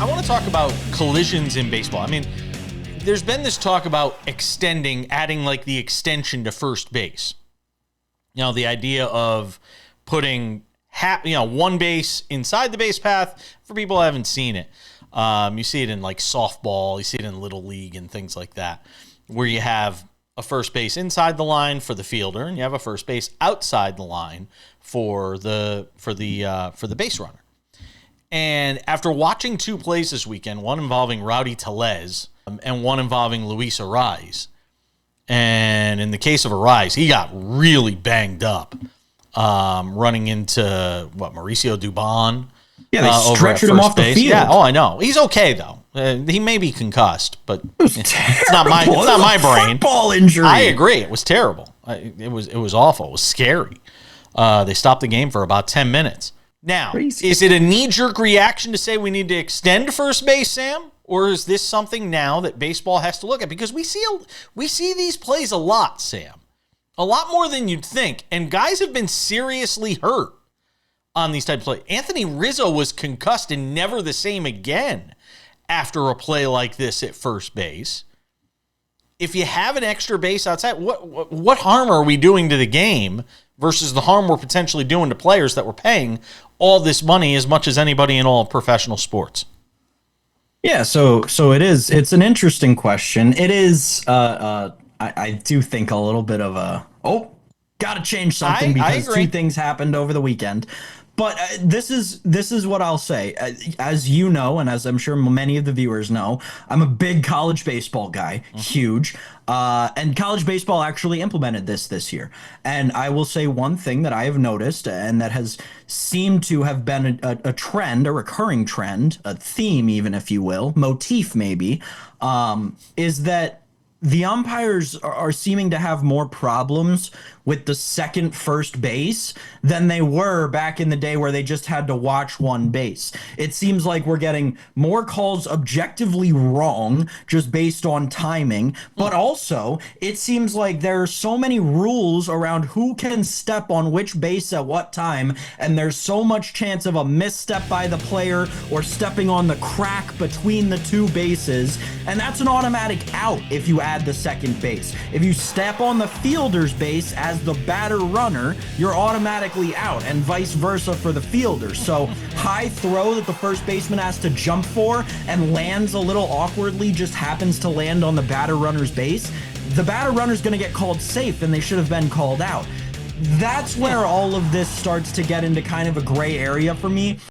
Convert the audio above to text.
I want to talk about collisions in baseball. I mean, there's been this talk about adding like the extension to first base. You know, the idea of putting one base inside the base path. For people who haven't seen it, you see it in like softball, you see it in Little League and things like that, where you have a first base inside the line for the fielder, and you have a first base outside the line for the base runner. And after watching two plays this weekend, one involving Rowdy Tellez and one involving Luis Arraez, and in the case of Arraez, he got really banged up running into Mauricio Dubon. Yeah, they stretched him off the field. Yeah, I know. He's okay though. He may be concussed, but it's not my brain. Football injury. I agree. It was terrible. It was awful. It was scary. They stopped the game for about 10 minutes. Now, Is it a knee-jerk reaction to say we need to extend first base, Sam? Or is this something now that baseball has to look at? Because we see these plays a lot, Sam. A lot more than you'd think. And guys have been seriously hurt on these type of plays. Anthony Rizzo was concussed and never the same again after a play like this at first base. If you have an extra base outside, what harm are we doing to the game versus the harm we're potentially doing to players that we're paying all this money as much as anybody in all professional sports? Yeah, so it's an interesting question. It is, I do think a little bit of got to change something because two things happened over the weekend. But this is what I'll say. As you know, and as I'm sure many of the viewers know, I'm a big college baseball guy, huge. And college baseball actually implemented this year. And I will say one thing that I have noticed, and that has seemed to have been a trend, a recurring trend, a theme even, if you will, motif maybe, is that the umpires are seeming to have more problems with the second first base than they were back in the day where they just had to watch one base. It seems like we're getting more calls objectively wrong just based on timing, but also it seems like there are so many rules around who can step on which base at what time, and there's so much chance of a misstep by the player or stepping on the crack between the two bases, and that's an automatic out if you add the second base. If you step on the fielder's base as the batter runner, you're automatically out, and vice versa for the fielder. So high throw that the first baseman has to jump for and lands a little awkwardly, just happens to land on the batter runner's base, the batter runner's going to get called safe, and they should have been called out. That's where all of this starts to get into kind of a gray area for me.